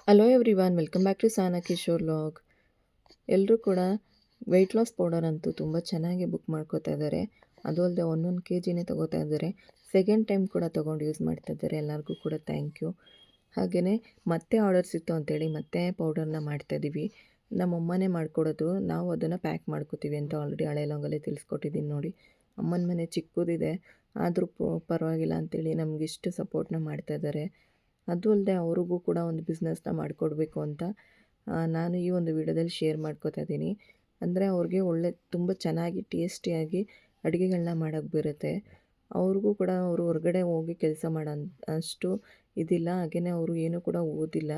Hello everyone, welcome back to Sana Kishore vlog. ಎಲ್ಲರೂ ಕೂಡ weight loss powder ಅಂತೂ ತುಂಬ ಚೆನ್ನಾಗಿ ಬುಕ್ ಮಾಡ್ಕೋತಾ ಇದ್ದಾರೆ. ಅದು ಅಲ್ಲದೆ 1 kgನೇ ತೊಗೋತಾ ಇದ್ದಾರೆ. ಸೆಕೆಂಡ್ ಟೈಮ್ ಕೂಡ ತೊಗೊಂಡು ಯೂಸ್ ಮಾಡ್ತಾ ಇದ್ದಾರೆ. ಎಲ್ಲರಿಗೂ ಕೂಡ ಥ್ಯಾಂಕ್ ಯು. ಹಾಗೆಯೇ ಮತ್ತೆ ಆರ್ಡರ್ಸ್ ಇತ್ತು ಅಂತೇಳಿ ಮತ್ತೆ ಪೌಡರ್ನ ಮಾಡ್ತಾಯಿದ್ದೀವಿ. ನಮ್ಮಮ್ಮನೇ ಮಾಡಿಕೊಡೋದು, ನಾವು ಅದನ್ನು ಪ್ಯಾಕ್ ಮಾಡ್ಕೋತೀವಿ ಅಂತ ಆಲ್ರೆಡಿ ಹಳೆ ಲಾಗಲ್ಲೇ ತಿಳಿಸ್ಕೊಟ್ಟಿದ್ದೀನಿ ನೋಡಿ. ಅಮ್ಮನ ಮನೆ ಚಿಕ್ಕದಿದೆ, ಆದರೂ ಪರವಾಗಿಲ್ಲ ಅಂತೇಳಿ ನಮಗಿಷ್ಟು ಸಪೋರ್ಟ್ನ ಮಾಡ್ತಾಯಿದ್ದಾರೆ. ಅದು ಅಲ್ಲದೆ ಅವ್ರಿಗೂ ಕೂಡ ಒಂದು ಬಿಸ್ನೆಸ್ನ ಮಾಡಿಕೊಡ್ಬೇಕು ಅಂತ ನಾನು ಈ ಒಂದು ವಿಡಿಯೋದಲ್ಲಿ ಶೇರ್ ಮಾಡ್ಕೋತಾ ಇದ್ದೀನಿ. ಅಂದರೆ ಅವ್ರಿಗೆ ತುಂಬ ಚೆನ್ನಾಗಿ ಟೇಸ್ಟಿಯಾಗಿ ಅಡುಗೆಗಳನ್ನ ಮಾಡೋಕ್ಕೆ ಬರುತ್ತೆ. ಅವ್ರಿಗೂ ಕೂಡ ಅವರು ಹೊರಗಡೆ ಹೋಗಿ ಕೆಲಸ ಮಾಡೋ ಅಷ್ಟು ಇದಿಲ್ಲ. ಹಾಗೆಯೇ ಅವರು ಏನೂ ಕೂಡ ಓದಿಲ್ಲ.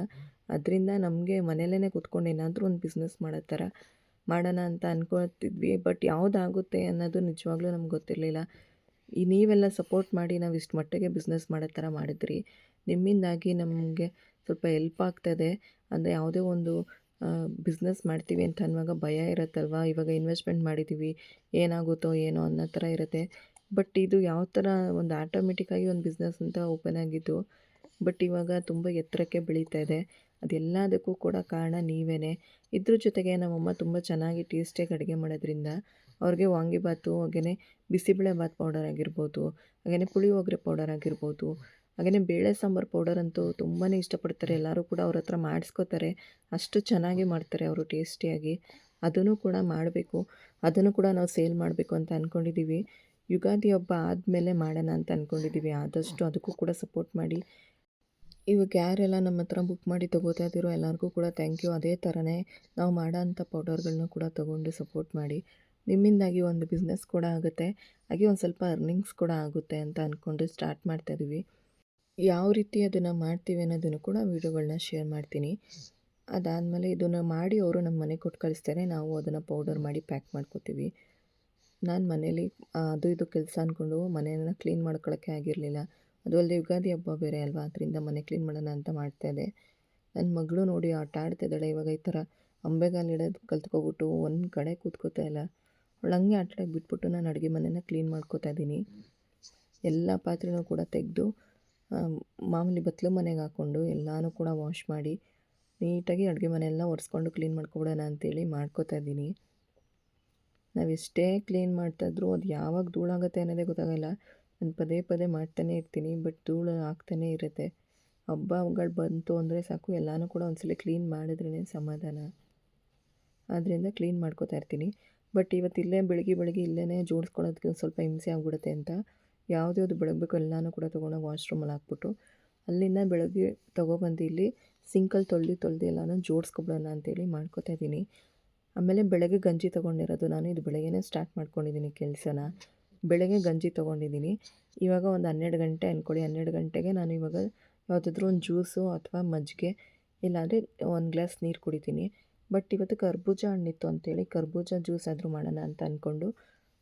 ಅದರಿಂದ ನಮಗೆ ಮನೆಯಲ್ಲೇ ಕೂತ್ಕೊಂಡು ಏನಾದರೂ ಒಂದು ಬಿಸ್ನೆಸ್ ಮಾಡೋ ಥರ ಮಾಡೋಣ ಅಂತ ಅಂದ್ಕೊಳ್ತಿದ್ವಿ. ಬಟ್ ಯಾವುದಾಗುತ್ತೆ ಅನ್ನೋದು ನಿಜವಾಗ್ಲೂ ನಮ್ಗೆ ಗೊತ್ತಿರಲಿಲ್ಲ. ನೀವೆಲ್ಲ ಸಪೋರ್ಟ್ ಮಾಡಿ ನಾವು ಇಷ್ಟು ಮಟ್ಟಿಗೆ ಬಿಸ್ನೆಸ್ ಮಾಡೋ ಥರ ಮಾಡಿದ್ರಿ. ನಿಮ್ಮಿಂದಾಗಿ ನಮಗೆ ಸ್ವಲ್ಪ ಹೆಲ್ಪ್ ಆಗ್ತದೆ. ಅಂದರೆ ಯಾವುದೇ ಒಂದು ಬಿಸ್ನೆಸ್ ಮಾಡ್ತೀವಿ ಅಂತ ಅನ್ನುವಾಗ ಭಯ ಇರುತ್ತಲ್ವ. ಇವಾಗ ಇನ್ವೆಸ್ಟ್ಮೆಂಟ್ ಮಾಡಿದ್ದೀವಿ, ಏನಾಗುತ್ತೋ ಏನೋ ಅನ್ನೋ ಥರ ಇರುತ್ತೆ. ಬಟ್ ಇದು ಯಾವ ಥರ ಒಂದು ಆಟೋಮೆಟಿಕ್ಕಾಗಿ ಒಂದು ಬಿಸ್ನೆಸ್ ಅಂತ ಓಪನ್ ಆಗಿದ್ದು, ಬಟ್ ಇವಾಗ ತುಂಬ ಎತ್ತರಕ್ಕೆ ಬೆಳೀತಾ ಇದೆ. ಅದೆಲ್ಲದಕ್ಕೂ ಕೂಡ ಕಾರಣ ನೀವೇ. ಇದ್ರ ಜೊತೆಗೆ ನಮ್ಮಮ್ಮ ತುಂಬ ಚೆನ್ನಾಗಿ ಟೇಸ್ಟಿಯಾಗಿ ಅಡುಗೆ ಮಾಡೋದ್ರಿಂದ ಅವ್ರಿಗೆ ವಾಂಗಿಬಾತು, ಹಾಗೆಯೇ ಬಿಸಿಬೇಳೆಬಾತ್ ಪೌಡರ್ ಆಗಿರ್ಬೋದು, ಹಾಗೆಯೇ ಪುಳಿಯೋಗರೆ ಪೌಡರ್ ಆಗಿರ್ಬೋದು, ಹಾಗೆಯೇ ಬೇಳೆ ಸಾಂಬಾರು ಪೌಡರ್ ಅಂತೂ ತುಂಬಾ ಇಷ್ಟಪಡ್ತಾರೆ. ಎಲ್ಲರೂ ಕೂಡ ಅವ್ರ ಹತ್ರ ಮಾಡಿಸ್ಕೋತಾರೆ. ಅಷ್ಟು ಚೆನ್ನಾಗಿ ಮಾಡ್ತಾರೆ ಅವರು ಟೇಸ್ಟಿಯಾಗಿ. ಅದನ್ನು ಕೂಡ ಮಾಡಬೇಕು, ಅದನ್ನು ಕೂಡ ನಾವು ಸೇಲ್ ಮಾಡಬೇಕು ಅಂತ ಅಂದ್ಕೊಂಡಿದ್ದೀವಿ. ಯುಗಾದಿ ಹಬ್ಬ ಆದಮೇಲೆ ಮಾಡೋಣ ಅಂತ ಅಂದ್ಕೊಂಡಿದ್ದೀವಿ. ಆದಷ್ಟು ಅದಕ್ಕೂ ಕೂಡ ಸಪೋರ್ಟ್ ಮಾಡಿ. ಇವಾಗ ಯಾರೆಲ್ಲ ನಮ್ಮ ಹತ್ರ ಬುಕ್ ಮಾಡಿ ತೊಗೋತಾ ಇದ್ದೀರೋ ಎಲ್ಲರಿಗೂ ಕೂಡ ಥ್ಯಾಂಕ್ ಯು. ಅದೇ ಥರನೇ ನಾವು ಮಾಡೋ ಅಂಥ ಪೌಡರ್ಗಳನ್ನ ಕೂಡ ತೊಗೊಂಡು ಸಪೋರ್ಟ್ ಮಾಡಿ. ನಿಮ್ಮಿಂದಾಗಿ ಒಂದು ಬಿಸ್ನೆಸ್ ಕೂಡ ಆಗುತ್ತೆ, ಹಾಗೆ ಒಂದು ಸ್ವಲ್ಪ ಅರ್ನಿಂಗ್ಸ್ ಕೂಡ ಆಗುತ್ತೆ ಅಂತ ಅಂದ್ಕೊಂಡು ಸ್ಟಾರ್ಟ್ ಮಾಡ್ತಾಯಿದ್ದೀವಿ. ಯಾವ ರೀತಿ ಅದನ್ನು ಮಾಡ್ತೀವಿ ಅನ್ನೋದನ್ನು ಕೂಡ ವೀಡಿಯೋಗಳನ್ನ ಶೇರ್ ಮಾಡ್ತೀನಿ. ಅದಾದಮೇಲೆ ಇದನ್ನು ಮಾಡಿ ಅವರು ನಮ್ಮ ಮನೆಗೆ ಕೊಟ್ಟು ಕಳಿಸ್ತಾರೆ. ನಾವು ಅದನ್ನು ಪೌಡರ್ ಮಾಡಿ ಪ್ಯಾಕ್ ಮಾಡ್ಕೋತೀವಿ. ನಾನು ಮನೇಲಿ ಅದು ಇದು ಕೆಲಸ ಅಂದ್ಕೊಂಡು ಮನೆಯನ್ನು ಕ್ಲೀನ್ ಮಾಡ್ಕೊಳ್ಳೋಕ್ಕೆ ಆಗಿರಲಿಲ್ಲ. ಅದು ಅಲ್ಲದೆ ಯುಗಾದಿ ಹಬ್ಬ ಬೇರೆ ಅಲ್ವಾ, ಅದರಿಂದ ಮನೆ ಕ್ಲೀನ್ ಮಾಡೋಣ ಅಂತ ಮಾಡ್ತಾಯಿದ್ದೆ. ನನ್ನ ಮಗಳು ನೋಡಿ ಆಟ ಆಡ್ತಿದ್ದಾಳೆ. ಇವಾಗ ಈ ಥರ ಅಂಬೆಗಾಲು ಇಡೋದು ಕಲ್ತ್ಕೊಬಿಟ್ಟು ಒಂದು ಕಡೆ ಕೂತ್ಕೋತಾ ಇಲ್ಲ. ಅವಳು ಹಂಗೆ ಆಟ ಆಡೋಕ್ಕೆ ಬಿಟ್ಬಿಟ್ಟು ನಾನು ಅಡುಗೆ ಮನೆಯನ್ನು ಕ್ಲೀನ್ ಮಾಡ್ಕೋತಾ ಇದ್ದೀನಿ. ಎಲ್ಲ ಪಾತ್ರೆನೂ ಕೂಡ ತೆಗೆದು ಮಾಮೂಲಿ ಬತ್ತಲು ಮನೆಗೆ ಹಾಕ್ಕೊಂಡು ಎಲ್ಲನೂ ಕೂಡ ವಾಶ್ ಮಾಡಿ ನೀಟಾಗಿ ಅಡುಗೆ ಮನೆಯೆಲ್ಲ ಒರೆಸ್ಕೊಂಡು ಕ್ಲೀನ್ ಮಾಡ್ಕೊಬಿಡೋಣ ಅಂತೇಳಿ ಮಾಡ್ಕೋತಾ ಇದ್ದೀನಿ. ನಾವು ಎಷ್ಟೇ ಕ್ಲೀನ್ ಮಾಡ್ತಾಯಿದ್ರು ಅದು ಯಾವಾಗ ಧೂಳಾಗುತ್ತೆ ಅನ್ನೋದೇ ಗೊತ್ತಾಗಲ್ಲ. ನಾನು ಪದೇ ಪದೇ ಮಾಡ್ತಾನೇ ಇರ್ತೀನಿ, ಬಟ್ ಧೂಳು ಆಗ್ತಾನೇ ಇರುತ್ತೆ. ಹಬ್ಬಗಳು ಬಂತು ಅಂದರೆ ಸಾಕು, ಎಲ್ಲನೂ ಕೂಡ ಒಂದ್ಸಲ ಕ್ಲೀನ್ ಮಾಡಿದ್ರೇ ಸಮಾಧಾನ. ಆದ್ದರಿಂದ ಕ್ಲೀನ್ ಮಾಡ್ಕೋತಾ ಇರ್ತೀನಿ. ಬಟ್ ಇವತ್ತು ಇಲ್ಲೇ ಬೆಳಗ್ಗೆ ಇಲ್ಲೇ ಜೋಡಿಸ್ಕೊಳ್ಳೋದಕ್ಕೆ ಸ್ವಲ್ಪ ಹಿಂಸೆ ಆಗಿಬಿಡುತ್ತೆ ಅಂತ ಯಾವುದು ಬೆಳಗಬೇಕು ಎಲ್ಲನೂ ಕೂಡ ತೊಗೊಂಡೋಗಿ ವಾಶ್ರೂಮಲ್ಲಿ ಹಾಕ್ಬಿಟ್ಟು ಅಲ್ಲಿಂದ ಬೆಳಗ್ಗೆ ತೊಗೊಬಂದು ಇಲ್ಲಿ ಸಿಂಕಲ್ಲಿ ತೊಳೆದು ಎಲ್ಲನೂ ಜೋಡಿಸ್ಕೊಬಿಡೋಣ ಅಂತೇಳಿ ಮಾಡ್ಕೋತಾ ಇದ್ದೀನಿ. ಆಮೇಲೆ ಬೆಳಗ್ಗೆ ಗಂಜಿ ತೊಗೊಂಡಿರೋದು ನಾನು. ಇದು ಬೆಳಗ್ಗೆನೇ ಸ್ಟಾರ್ಟ್ ಮಾಡ್ಕೊಂಡಿದ್ದೀನಿ ಕೆಲಸನ. ಬೆಳಗ್ಗೆ ಗಂಜಿ ತೊಗೊಂಡಿದ್ದೀನಿ. ಇವಾಗ ಒಂದು 12 ಗಂಟೆ ಅಂದ್ಕೊಳ್ಳಿ. 12 ಗಂಟೆಗೆ ನಾನು ಇವಾಗ ಯಾವುದಾದ್ರೂ ಒಂದು ಜ್ಯೂಸು ಅಥವಾ ಮಜ್ಜಿಗೆ ಇಲ್ಲಾಂದರೆ ಒಂದು ಗ್ಲಾಸ್ ನೀರು ಕುಡಿತೀನಿ. ಬಟ್ ಇವತ್ತು ಕರ್ಬೂಜ ಹಣ್ಣಿತ್ತು ಅಂತೇಳಿ ಕರ್ಬೂಜ ಜ್ಯೂಸ್ ಆದರೂ ಮಾಡೋಣ ಅಂತ ಅಂದ್ಕೊಂಡು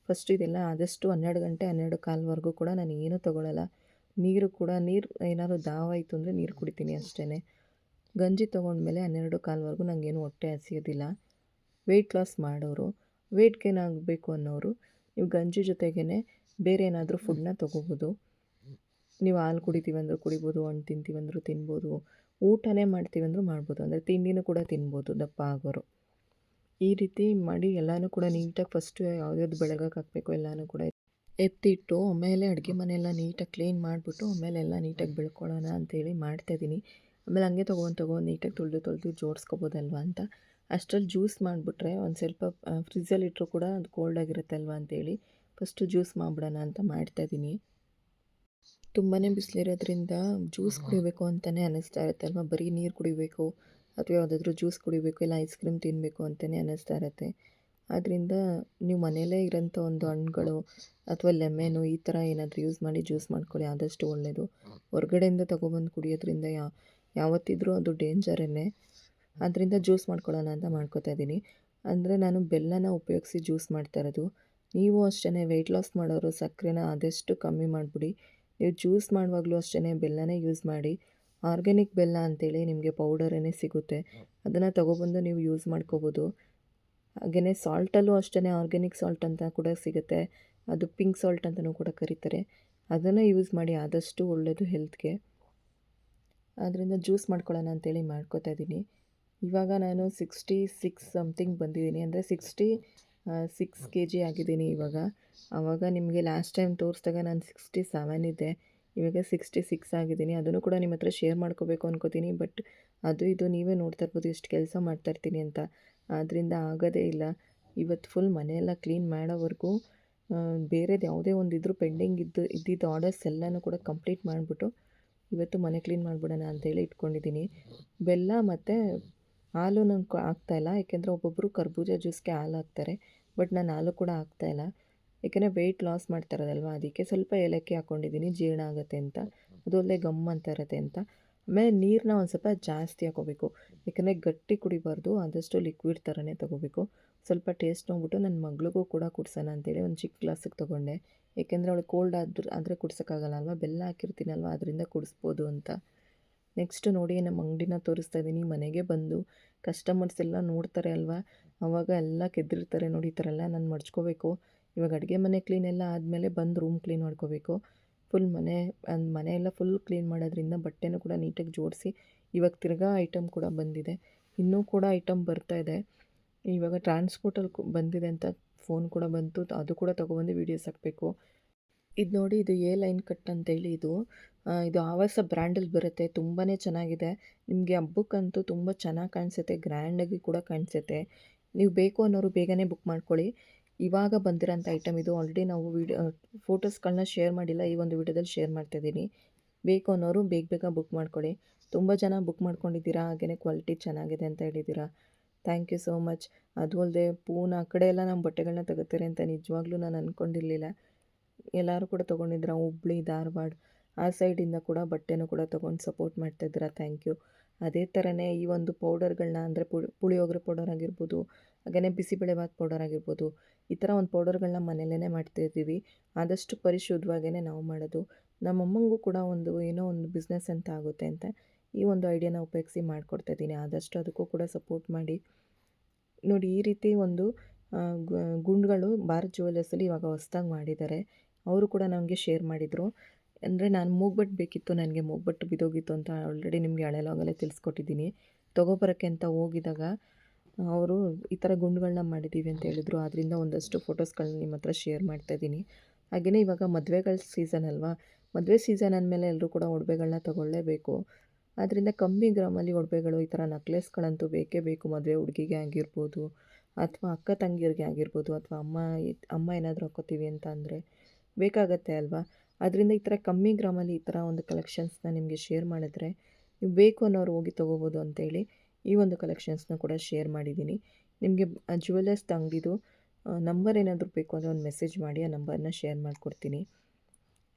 ಫಸ್ಟ್ ಇದೆಲ್ಲ ಆದಷ್ಟು 12 ಗಂಟೆ 12:15ವರೆಗೂ ಕೂಡ ನಾನು ಏನೂ ತೊಗೊಳ್ಳಲ್ಲ. ನೀರು ಏನಾದ್ರು ದಾವಾಯಿತು ಅಂದರೆ ನೀರು ಕುಡಿತೀನಿ ಅಷ್ಟೇ. ಗಂಜಿ ತೊಗೊಂಡ್ಮೇಲೆ 12:15ವರೆಗೂ ನನಗೇನು ಹೊಟ್ಟೆ ಹಸಿಯೋದಿಲ್ಲ. ವೆಯ್ಟ್ ಲಾಸ್ ಮಾಡೋರು, ವೆಯ್ಟ್ ಗೇನ್ ಆಗಬೇಕು ಅನ್ನೋರು ನೀವು ಗಂಜಿ ಜೊತೆಗೇ ಬೇರೆ ಏನಾದರೂ ಫುಡ್ನ ತೊಗೋಬೋದು. ನೀವು ಹಾಲು ಕುಡಿತೀವಂದ್ರೂ ಕುಡಿಬೋದು, ಹಣ್ಣು ತಿಂತೀವಂದ್ರೂ ತಿನ್ಬೋದು, ಊಟನೇ ಮಾಡ್ತೀವಂದ್ರೂ ಮಾಡ್ಬೋದು. ಅಂದರೆ ತಿಂಡಿನೂ ಕೂಡ ತಿನ್ಬೋದು ದಪ್ಪ ಆಗೋರು. ಈ ರೀತಿ ಮಾಡಿ ಎಲ್ಲನೂ ಕೂಡ ನೀಟಾಗಿ ಫಸ್ಟು ಯಾವ್ದು ಬೆಳಗಕ್ಕೆ ಹಾಕಬೇಕು ಎಲ್ಲನೂ ಕೂಡ ಎತ್ತಿಟ್ಟು ಆಮೇಲೆ ಅಡುಗೆ ಮನೆಯೆಲ್ಲ ನೀಟಾಗಿ ಕ್ಲೀನ್ ಮಾಡಿಬಿಟ್ಟು ಆಮೇಲೆ ಎಲ್ಲ ನೀಟಾಗಿ ಬೆಳ್ಕೊಳ್ಳೋಣ ಅಂತೇಳಿ ಮಾಡ್ತಾಯಿದ್ದೀನಿ. ಆಮೇಲೆ ಹಂಗೆ ತೊಗೊಂಡು ನೀಟಾಗಿ ತೊಳೆದು ಜೋಡಿಸ್ಕೊಬೋದಲ್ವ ಅಂತ. ಅಷ್ಟರಲ್ಲಿ ಜ್ಯೂಸ್ ಮಾಡಿಬಿಟ್ರೆ ಒಂದು ಸ್ವಲ್ಪ ಫ್ರಿಜ್ಜಲ್ಲಿ ಇಟ್ಟರು ಕೂಡ ಅದು ಕೋಲ್ಡ್ ಆಗಿರುತ್ತಲ್ವ ಅಂತೇಳಿ ಫಸ್ಟು ಜ್ಯೂಸ್ ಮಾಡಿಬಿಡೋಣ ಅಂತ ಮಾಡ್ತಾಯಿದ್ದೀನಿ. ತುಂಬಾ ಬಿಸಿಲಿರೋದ್ರಿಂದ ಜ್ಯೂಸ್ ಕುಡಿಬೇಕು ಅಂತಲೇ ಅನ್ನಿಸ್ತಾ ಇರುತ್ತಲ್ವ. ಬರೀ ನೀರು ಕುಡಿಬೇಕು ಅಥವಾ ಯಾವುದಾದ್ರೂ ಜ್ಯೂಸ್ ಕುಡಿಬೇಕು, ಇಲ್ಲ ಐಸ್ ಕ್ರೀಮ್ ತಿನ್ನಬೇಕು ಅಂತಲೇ ಅನ್ನಿಸ್ತಾ ಇರುತ್ತೆ. ಆದ್ದರಿಂದ ನೀವು ಮನೆಯಲ್ಲೇ ಇರೋಂಥ ಒಂದು ಹಣ್ಣುಗಳು ಅಥವಾ ಲೆಮೆನು ಈ ಥರ ಏನಾದರೂ ಯೂಸ್ ಮಾಡಿ ಜ್ಯೂಸ್ ಮಾಡ್ಕೊಳ್ಳಿ, ಆದಷ್ಟು ಒಳ್ಳೆಯದು. ಹೊರಗಡೆಯಿಂದ ತೊಗೊಬಂದು ಕುಡಿಯೋದ್ರಿಂದ ಯಾವತ್ತಿದ್ರೂ ಅದು ಡೇಂಜರೇ. ಆದ್ದರಿಂದ ಜ್ಯೂಸ್ ಮಾಡ್ಕೊಳ್ಳೋಣ ಅಂತ ಮಾಡ್ಕೋತಾ ಇದ್ದೀನಿ. ಅಂದರೆ ನಾನು ಬೆಲ್ಲನ ಉಪಯೋಗಿಸಿ ಜ್ಯೂಸ್ ಮಾಡ್ತಾ ಇರೋದು. ನೀವು ಅಷ್ಟೇ ವೆಯ್ಟ್ ಲಾಸ್ ಮಾಡೋರು ಸಕ್ಕರೆನ ಆದಷ್ಟು ಕಮ್ಮಿ ಮಾಡಿಬಿಡಿ. ನೀವು ಜ್ಯೂಸ್ ಮಾಡುವಾಗಲೂ ಅಷ್ಟೇ ಬೆಲ್ಲನೇ ಯೂಸ್ ಮಾಡಿ. ಆರ್ಗ್ಯಾನಿಕ್ ಬೆಲ್ಲ ಅಂತೇಳಿ ನಿಮಗೆ ಪೌಡರೇ ಸಿಗುತ್ತೆ, ಅದನ್ನು ತೊಗೊಬಂದು ನೀವು ಯೂಸ್ ಮಾಡ್ಕೋಬೋದು. ಹಾಗೆಯೇ ಸಾಲ್ಟಲ್ಲೂ ಅಷ್ಟೇ ಆರ್ಗ್ಯಾನಿಕ್ ಸಾಲ್ಟ್ ಅಂತ ಕೂಡ ಸಿಗುತ್ತೆ, ಅದು ಪಿಂಕ್ ಸಾಲ್ಟ್ ಅಂತಲೂ ಕೂಡ ಕರೀತಾರೆ. ಅದನ್ನು ಯೂಸ್ ಮಾಡಿ, ಆದಷ್ಟು ಒಳ್ಳೆಯದು ಹೆಲ್ತ್ಗೆ. ಆದ್ದರಿಂದ ಜ್ಯೂಸ್ ಮಾಡ್ಕೊಳ್ಳೋಣ ಅಂತೇಳಿ ಮಾಡ್ಕೋತಾ ಇದ್ದೀನಿ. ಇವಾಗ ನಾನು 66 ಸಮಥಿಂಗ್ ಬಂದಿದ್ದೀನಿ. ಅಂದರೆ 6 ಕೆಜಿ ಆಗಿದ್ದೀನಿ ಇವಾಗ. ಆವಾಗ ನಿಮಗೆ ಲಾಸ್ಟ್ ಟೈಮ್ ತೋರಿಸಿದಾಗ ನಾನು 67 ಇದ್ದೆ. ಇವಾಗ 66 ಆಗಿದ್ದೀನಿ. ಅದನ್ನು ಕೂಡ ನಿಮ್ಮ ಹತ್ರ ಶೇರ್ ಮಾಡ್ಕೋಬೇಕು ಅನ್ಕೋತೀನಿ. ಬಟ್ ಅದು ಇದು ನೀವೇ ನೋಡ್ತಾ ಇರ್ಬೋದು ಎಷ್ಟು ಕೆಲಸ ಮಾಡ್ತಾಯಿರ್ತೀನಿ ಅಂತ. ಆದ್ದರಿಂದ ಆಗೋದೇ ಇಲ್ಲ. ಇವತ್ತು ಫುಲ್ ಮನೆಯೆಲ್ಲ ಕ್ಲೀನ್ ಮಾಡೋವರೆಗೂ ಬೇರೆದು ಯಾವುದೇ ಒಂದು ಇದ್ರೂ ಪೆಂಡಿಂಗ್ ಇದ್ದಿದ್ದು ಆರ್ಡರ್ಸ್ ಎಲ್ಲನೂ ಕೂಡ ಕಂಪ್ಲೀಟ್ ಮಾಡಿಬಿಟ್ಟು ಇವತ್ತು ಮನೆ ಕ್ಲೀನ್ ಮಾಡಿಬಿಡೋಣ ಅಂತೇಳಿ ಇಟ್ಕೊಂಡಿದ್ದೀನಿ. ಬೆಲ್ಲ ಮತ್ತು ಹಾಲು ನಂಗೆ ಆಗ್ತಾಯಿಲ್ಲ. ಏಕೆಂದರೆ ಒಬ್ಬೊಬ್ಬರು ಕರ್ಬೂಜ ಜ್ಯೂಸ್ಗೆ ಹಾಲು ಹಾಕ್ತಾರೆ. ಬಟ್ ನಾನು ಹಾಲು ಕೂಡ ಹಾಕ್ತಾಯಿಲ್ಲ. ಏಕೆಂದರೆ ವೆಯ್ಟ್ ಲಾಸ್ ಮಾಡ್ತಾ ಇರೋದಲ್ವ, ಅದಕ್ಕೆ ಸ್ವಲ್ಪ ಏಲಕ್ಕಿ ಹಾಕ್ಕೊಂಡಿದ್ದೀನಿ ಜೀರ್ಣ ಆಗುತ್ತೆ ಅಂತ. ಅದು ಅಲ್ಲದೆ ಗಮ್ ಅಂತ ಇರುತ್ತೆ ಅಂತ. ಆಮೇಲೆ ನೀರನ್ನ ಒಂದು ಸ್ವಲ್ಪ ಜಾಸ್ತಿ ಹಾಕ್ಕೋಬೇಕು. ಏಕೆಂದರೆ ಗಟ್ಟಿ ಕುಡಿಬಾರ್ದು, ಆದಷ್ಟು ಲಿಕ್ವಿಡ್ ಥರನೇ ತೊಗೋಬೇಕು. ಸ್ವಲ್ಪ ಟೇಸ್ಟ್ ನೋಡ್ಬಿಟ್ಟು ನನ್ನ ಮಗಳಿಗೂ ಕೂಡ ಕುಡ್ಸೋಣ ಅಂತೇಳಿ ಒಂದು ಚಿಕ್ಕ ಗ್ಲಾಸಿಗೆ ತೊಗೊಂಡೆ. ಏಕೆಂದರೆ ಅವಳಿಗೆ ಕೋಲ್ಡ್ ಆದರೆ ಕುಡ್ಸೋಕ್ಕಾಗಲ್ಲ ಅಲ್ವಾ, ಬೆಲ್ಲ ಹಾಕಿರ್ತೀನಲ್ವ ಅದರಿಂದ ಕುಡಿಸ್ಬೋದು ಅಂತ. ನೆಕ್ಸ್ಟ್ ನೋಡಿ ನಮ್ಮ ಅಂಗಡಿನ ತೋರಿಸ್ತಾ ಇದ್ದೀನಿ. ಮನೆಗೆ ಬಂದು ಕಸ್ಟಮರ್ಸ್ ಎಲ್ಲ ನೋಡ್ತಾರೆ ಅಲ್ವಾ, ಆವಾಗ ಎಲ್ಲ ಕೆದ್ದಿರ್ತಾರೆ ನೋಡಿ. ಈ ಥರ ಎಲ್ಲ ನಾನು ಮಡ್ಚ್ಕೋಬೇಕು. ಇವಾಗ ಅಡುಗೆ ಮನೆ ಕ್ಲೀನ್ ಎಲ್ಲ ಆದಮೇಲೆ ಬಂದು ರೂಮ್ ಕ್ಲೀನ್ ಮಾಡ್ಕೋಬೇಕು. ಫುಲ್ ಮನೆ ಎಲ್ಲ ಫುಲ್ ಕ್ಲೀನ್ ಮಾಡೋದ್ರಿಂದ ಬಟ್ಟೆನೂ ಕೂಡ ನೀಟಾಗಿ ಜೋಡಿಸಿ ಇವಾಗ ತಿರ್ಗಾ ಐಟಮ್ ಕೂಡ ಬಂದಿದೆ. ಇನ್ನೂ ಕೂಡ ಐಟಮ್ ಬರ್ತಾಯಿದೆ. ಇವಾಗ ಟ್ರಾನ್ಸ್ಪೋರ್ಟಲ್ಲಿ ಬಂದಿದೆ ಅಂತ ಫೋನ್ ಕೂಡ ಬಂತು. ಅದು ಕೂಡ ತೊಗೊಬಂದು ವೀಡಿಯೋಸ್ ಹಾಕಬೇಕು. ಇದು ನೋಡಿ, ಇದು ಎ ಲೈನ್ ಕಟ್ ಅಂತೇಳಿ ಇದು ಆವಾಸ ಬ್ರ್ಯಾಂಡಲ್ಲಿ ಬರುತ್ತೆ. ತುಂಬಾ ಚೆನ್ನಾಗಿದೆ. ನಿಮಗೆ ಹಬ್ಬಕ್ಕಂತೂ ತುಂಬ ಚೆನ್ನಾಗಿ ಕಾಣಿಸುತ್ತೆ, ಗ್ರ್ಯಾಂಡಾಗಿ ಕೂಡ ಕಾಣಿಸುತ್ತೆ. ನೀವು ಬೇಕು ಅನ್ನೋರು ಬೇಗನೆ ಬುಕ್ ಮಾಡ್ಕೊಳ್ಳಿ. ಇವಾಗ ಬಂದಿರೋಂಥ ಐಟಮ್ ಇದು. ಆಲ್ರೆಡಿ ನಾವು ಫೋಟೋಸ್ಗಳನ್ನ ಶೇರ್ ಮಾಡಿಲ್ಲ, ಈ ಒಂದು ವೀಡಿಯೋದಲ್ಲಿ ಶೇರ್ ಮಾಡ್ತಾಯಿದ್ದೀನಿ. ಬೇಕು ಅನ್ನೋರು ಬೇಗ ಬೇಗ ಬುಕ್ ಮಾಡ್ಕೊಳ್ಳಿ. ತುಂಬ ಜನ ಬುಕ್ ಮಾಡ್ಕೊಂಡಿದ್ದೀರಾ, ಹಾಗೆಯೇ ಕ್ವಾಲಿಟಿ ಚೆನ್ನಾಗಿದೆ ಅಂತ ಹೇಳಿದ್ದೀರಾ. Thank you so much. ಅದು ಅಲ್ಲದೆ ಪೂನಾ ಆ ಕಡೆ ಎಲ್ಲ ನಮ್ಮ ಬಟ್ಟೆಗಳನ್ನ ತಗೋತಾರೆ ಅಂತ ನಿಜವಾಗ್ಲೂ ನಾನು ಅಂದ್ಕೊಂಡಿರಲಿಲ್ಲ. ಎಲ್ಲರೂ ಕೂಡ ತೊಗೊಂಡಿದ್ದೀರಾ. ಹುಬ್ಳಿ, ಧಾರವಾಡ ಆ ಸೈಡಿಂದ ಕೂಡ ಬಟ್ಟೆನೂ ಕೂಡ ತೊಗೊಂಡು ಸಪೋರ್ಟ್ ಮಾಡ್ತಾಯಿದ್ದೀರಾ. Thank you. ಅದೇ ಥರನೇ ಈ ಒಂದು ಪೌಡರ್ಗಳನ್ನ ಅಂದರೆ ಪುಳಿಯೋಗರೆ ಪೌಡರ್ ಆಗಿರ್ಬೋದು, ಹಾಗೆಯೇ ಬಿಸಿಬೇಳೆಭಾತ್ ಪೌಡರ್ ಆಗಿರ್ಬೋದು, ಈ ಥರ ಒಂದು ಪೌಡರ್ಗಳನ್ನ ಮನೆಯಲ್ಲೇ ಮಾಡ್ತಾಯಿದ್ದೀವಿ. ಆದಷ್ಟು ಪರಿಶುದ್ಧವಾಗೇ ನಾವು ಮಾಡೋದು. ನಮ್ಮಮ್ಮಂಗೂ ಕೂಡ ಏನೋ ಒಂದು ಬಿಸ್ನೆಸ್ ಅಂತ ಆಗುತ್ತೆ ಅಂತ ಈ ಒಂದು ಐಡಿಯಾನ ಉಪಯೋಗಿಸಿ ಮಾಡಿಕೊಡ್ತಾಯಿದ್ದೀನಿ. ಆದಷ್ಟು ಅದಕ್ಕೂ ಕೂಡ ಸಪೋರ್ಟ್ ಮಾಡಿ. ನೋಡಿ, ಈ ರೀತಿ ಒಂದು ಗುಂಡುಗಳು ಭಾರತ್ ಜ್ಯುವೆಲ್ಲರ್ಸಲ್ಲಿ ಇವಾಗ ಹೊಸ್ದಾಗಿ ಮಾಡಿದ್ದಾರೆ. ಅವರು ಕೂಡ ನನಗೆ ಶೇರ್ ಮಾಡಿದರು. ಅಂದರೆ ನಾನು ಮೂಗ್ಬಟ್ಟು ಬೇಕಿತ್ತು, ನನಗೆ ಮೂಗ್ಬಟ್ಟು ಬಿದ್ದೋಗಿತ್ತು ಅಂತ ಆಲ್ರೆಡಿ ನಿಮಗೆ ಹಳೆ ಲಾಗಲ್ಲೇ ತಿಳಿಸ್ಕೊಟ್ಟಿದ್ದೀನಿ. ತೊಗೊಬರೋಕ್ಕೆ ಅಂತ ಹೋಗಿದಾಗ ಅವರು ಈ ಥರ ಗುಂಡುಗಳನ್ನ ಮಾಡಿದ್ದೀವಿ ಅಂತ ಹೇಳಿದ್ರು. ಆದ್ದರಿಂದ ಒಂದಷ್ಟು ಫೋಟೋಸ್ಗಳನ್ನ ನಿಮ್ಮ ಹತ್ರ ಶೇರ್ ಮಾಡ್ತಾಯಿದ್ದೀನಿ. ಹಾಗೆಯೇ ಇವಾಗ ಮದುವೆಗಳ ಸೀಸನ್ ಅಲ್ವಾ, ಮದುವೆ ಸೀಸನ್ ಅಂದಮೇಲೆ ಎಲ್ಲರೂ ಕೂಡ ಒಡವೆಗಳನ್ನ ತೊಗೊಳ್ಳೇಬೇಕು. ಆದ್ದರಿಂದ ಕಮ್ಮಿ ಗ್ರಾಮಲ್ಲಿ ಒಡವೆಗಳು, ಈ ಥರ ನೆಕ್ಲೆಸ್ಗಳಂತೂ ಬೇಕೇ ಬೇಕು. ಮದುವೆ ಹುಡುಗಿಗೆ ಆಗಿರ್ಬೋದು, ಅಥವಾ ಅಕ್ಕ ತಂಗಿಯರಿಗೆ ಆಗಿರ್ಬೋದು, ಅಥವಾ ಅಮ್ಮ ಏನಾದರೂ ಹಾಕ್ಕೋತೀವಿ ಅಂತ ಅಂದರೆ ಬೇಕಾಗತ್ತೆ ಅಲ್ವಾ. ಅದರಿಂದ ಈ ಥರ ಕಮ್ಮಿ ಗ್ರಾಮಲ್ಲಿ ಈ ಥರ ಒಂದು ಕಲೆಕ್ಷನ್ಸ್ನ ನಿಮಗೆ ಶೇರ್ ಮಾಡಿದ್ರೆ ನೀವು ಬೇಕು ಅನ್ನೋರು ಹೋಗಿ ತೊಗೋಬೋದು ಅಂತೇಳಿ ಈ ಒಂದು ಕಲೆಕ್ಷನ್ಸ್ನ ಕೂಡ ಶೇರ್ ಮಾಡಿದ್ದೀನಿ. ನಿಮಗೆ ಜ್ಯುವೆಲ್ಲರ್ಸ್ ಅಂಗಡಿದು ನಂಬರ್ ಏನಾದರೂ ಬೇಕು ಅಂದರೆ ಒಂದು ಮೆಸೇಜ್ ಮಾಡಿ, ಆ ನಂಬರ್ನ ಶೇರ್ ಮಾಡಿಕೊಡ್ತೀನಿ.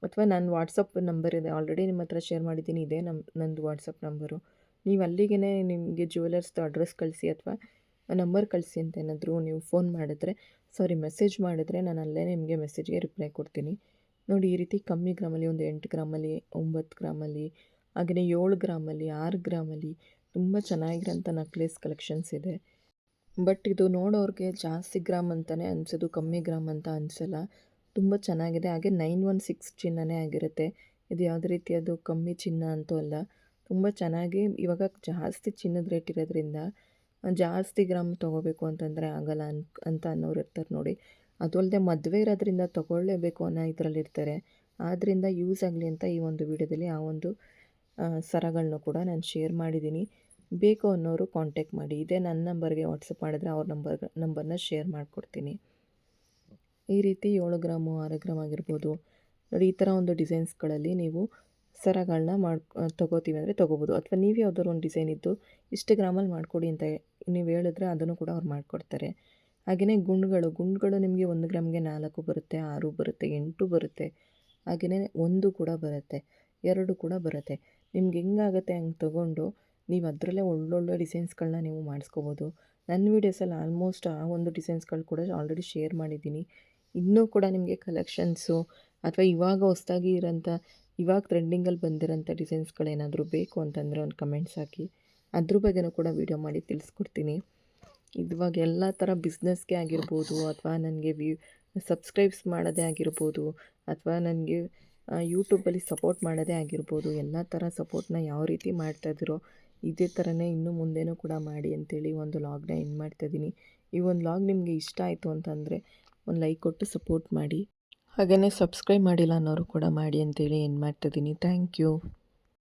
ಅಥವಾ ನನ್ನ ವಾಟ್ಸಪ್ ನಂಬರ್ ಇದೆ, ಆಲ್ರೆಡಿ ನಿಮ್ಮ ಹತ್ರ ಶೇರ್ ಮಾಡಿದ್ದೀನಿ. ಇದೇ ನಂದು ವಾಟ್ಸಪ್ ನಂಬರು. ನೀವು ಅಲ್ಲಿಗೆ ನಿಮಗೆ ಜ್ಯುವೆಲ್ಲರ್ಸ್ದು ಅಡ್ರೆಸ್ ಕಳಿಸಿ ಅಥವಾ ನಂಬರ್ ಕಳಿಸಿ ಅಂತ ಏನಾದರೂ ನೀವು ಮೆಸೇಜ್ ಮಾಡಿದ್ರೆ ನಾನು ಅಲ್ಲೇ ನಿಮಗೆ ಮೆಸೇಜ್ಗೆ ರಿಪ್ಲೈ ಕೊಡ್ತೀನಿ. ನೋಡಿ, ಈ ರೀತಿ ಕಮ್ಮಿ ಗ್ರಾಮಲ್ಲಿ ಒಂದು 8 ಗ್ರಾಮಲ್ಲಿ, 9 ಗ್ರಾಮಲ್ಲಿ, ಹಾಗೆಯೇ 7 ಗ್ರಾಮಲ್ಲಿ, 6 ಗ್ರಾಮಲ್ಲಿ ತುಂಬ ಚೆನ್ನಾಗಿರೋಂಥ ನೆಕ್ಲೆಸ್ ಕಲೆಕ್ಷನ್ಸ್ ಇದೆ. ಬಟ್ ಇದು ನೋಡೋರಿಗೆ ಜಾಸ್ತಿ ಗ್ರಾಮ್ ಅಂತಲೇ ಅನಿಸೋದು, ಕಮ್ಮಿ ಗ್ರಾಮ್ ಅಂತ ಅನಿಸಲ್ಲ. ತುಂಬ ಚೆನ್ನಾಗಿದೆ. ಹಾಗೆ 916 ಚಿನ್ನನೇ ಆಗಿರುತ್ತೆ. ಇದು ಯಾವುದೇ ರೀತಿ ಅದು ಕಮ್ಮಿ ಚಿನ್ನ ಅಂತೂ ಅಲ್ಲ. ತುಂಬ ಚೆನ್ನಾಗಿ ಇವಾಗ ಜಾಸ್ತಿ ಚಿನ್ನದ ರೇಟ್ ಇರೋದ್ರಿಂದ ಜಾಸ್ತಿ ಗ್ರಾಮ್ ತೊಗೋಬೇಕು ಅಂತಂದರೆ ಆಗಲ್ಲ ಅಂತ ಅನ್ನೋರು ಇರ್ತಾರೆ ನೋಡಿ. ಅದು ಅಲ್ಲದೆ ಮದುವೆ ಇರೋದ್ರಿಂದ ತೊಗೊಳ್ಳೇಬೇಕು ಅನ್ನೋ ಇದರಲ್ಲಿರ್ತಾರೆ. ಆದ್ದರಿಂದ ಯೂಸ್ ಆಗಲಿ ಅಂತ ಈ ಒಂದು ವಿಡಿಯೋದಲ್ಲಿ ಆ ಒಂದು ಸರಗಳನ್ನೂ ಕೂಡ ನಾನು ಶೇರ್ ಮಾಡಿದ್ದೀನಿ. ಬೇಕು ಅನ್ನೋರು ಕಾಂಟ್ಯಾಕ್ಟ್ ಮಾಡಿ. ಇದೇ ನನ್ನ ನಂಬರ್ಗೆ ವಾಟ್ಸಪ್ ಮಾಡಿದ್ರೆ ಅವ್ರ ನಂಬರ್ನ ಶೇರ್ ಮಾಡಿಕೊಡ್ತೀನಿ. ಈ ರೀತಿ 7 ಗ್ರಾಮು, 6 ಗ್ರಾಮ್ ಆಗಿರ್ಬೋದು ನೋಡಿ, ಈ ಥರ ಒಂದು ಡಿಸೈನ್ಸ್ಗಳಲ್ಲಿ ನೀವು ಸರಗಳನ್ನ ತೊಗೋತೀವಿ ಅಂದರೆ ತೊಗೋಬೋದು. ಅಥವಾ ನೀವು ಯಾವುದಾದ್ರು ಒಂದು ಡಿಸೈನ್ ಇದ್ದು ಇಷ್ಟು ಗ್ರಾಮಲ್ಲಿ ಮಾಡಿಕೊಡಿ ಅಂತ ನೀವು ಹೇಳಿದ್ರೆ ಅದನ್ನು ಕೂಡ ಅವ್ರು ಮಾಡಿಕೊಡ್ತಾರೆ. ಹಾಗೆಯೇ ಗುಂಡುಗಳು ನಿಮಗೆ 1 ಗ್ರಾಮ್ಗೆ 4 ಬರುತ್ತೆ, 6 ಬರುತ್ತೆ, 8 ಬರುತ್ತೆ. ಹಾಗೆಯೇ 1 ಕೂಡ ಬರುತ್ತೆ, 2 ಕೂಡ ಬರುತ್ತೆ. ನಿಮ್ಗೆ ಹೆಂಗಾಗುತ್ತೆ ಹಂಗೆ ತೊಗೊಂಡು ನೀವು ಅದರಲ್ಲೇ ಒಳ್ಳೊಳ್ಳೆ ಡಿಸೈನ್ಸ್ಗಳನ್ನ ನೀವು ಮಾಡಿಸ್ಕೋಬೋದು. ನನ್ನ ವೀಡಿಯೋಸಲ್ಲಿ ಆಲ್ಮೋಸ್ಟ್ ಆ ಒಂದು ಡಿಸೈನ್ಸ್ಗಳು ಕೂಡ ಆಲ್ರೆಡಿ ಶೇರ್ ಮಾಡಿದ್ದೀನಿ. ಇನ್ನೂ ಕೂಡ ನಿಮಗೆ ಕಲೆಕ್ಷನ್ಸು ಅಥವಾ ಇವಾಗ ಹೊಸ್ದಾಗಿ ಇವಾಗ ಟ್ರೆಂಡಿಂಗಲ್ಲಿ ಬಂದಿರೋಂಥ ಡಿಸೈನ್ಸ್ಗಳೇನಾದರೂ ಬೇಕು ಅಂತಂದರೆ ಒಂದು ಕಮೆಂಟ್ಸ್ ಹಾಕಿ, ಅದ್ರ ಬಗ್ಗೆನೂ ಕೂಡ ವೀಡಿಯೋ ಮಾಡಿ ತಿಳಿಸ್ಕೊಡ್ತೀನಿ. ಇವಾಗ ಎಲ್ಲ ಥರ ಬಿಸ್ನೆಸ್ಗೆ ಆಗಿರ್ಬೋದು, ಅಥವಾ ನನಗೆ ಸಬ್ಸ್ಕ್ರೈಬ್ಸ್ ಮಾಡೋದೇ ಆಗಿರ್ಬೋದು, ಅಥವಾ ನನಗೆ ಯೂಟ್ಯೂಬಲ್ಲಿ ಸಪೋರ್ಟ್ ಮಾಡೋದೇ ಆಗಿರ್ಬೋದು, ಎಲ್ಲ ಥರ ಸಪೋರ್ಟ್ನ ಯಾವ ರೀತಿ ಮಾಡ್ತಾಯಿದ್ದೀರೋ ಇದೇ ಥರನೇ ಇನ್ನು ಮುಂದೆನೂ ಕೂಡ ಮಾಡಿ ಅಂತೇಳಿ ಒಂದು ಲಾಗ್ನ ಎಂಡ್ ಮಾಡ್ತಾಯಿದ್ದೀನಿ. ಈ ಒಂದು ಲಾಗ್ ನಿಮಗೆ ಇಷ್ಟ ಆಯಿತು ಅಂತಂದರೆ ಒಂದು ಲೈಕ್ ಕೊಟ್ಟು ಸಪೋರ್ಟ್ ಮಾಡಿ. ಹಾಗೆಯೇ ಸಬ್ಸ್ಕ್ರೈಬ್ ಮಾಡಿಲ್ಲ ಅನ್ನೋರು ಕೂಡ ಮಾಡಿ ಅಂತೇಳಿ ಎಂಡ್ ಮಾಡ್ತಾಯಿದ್ದೀನಿ. Thank you.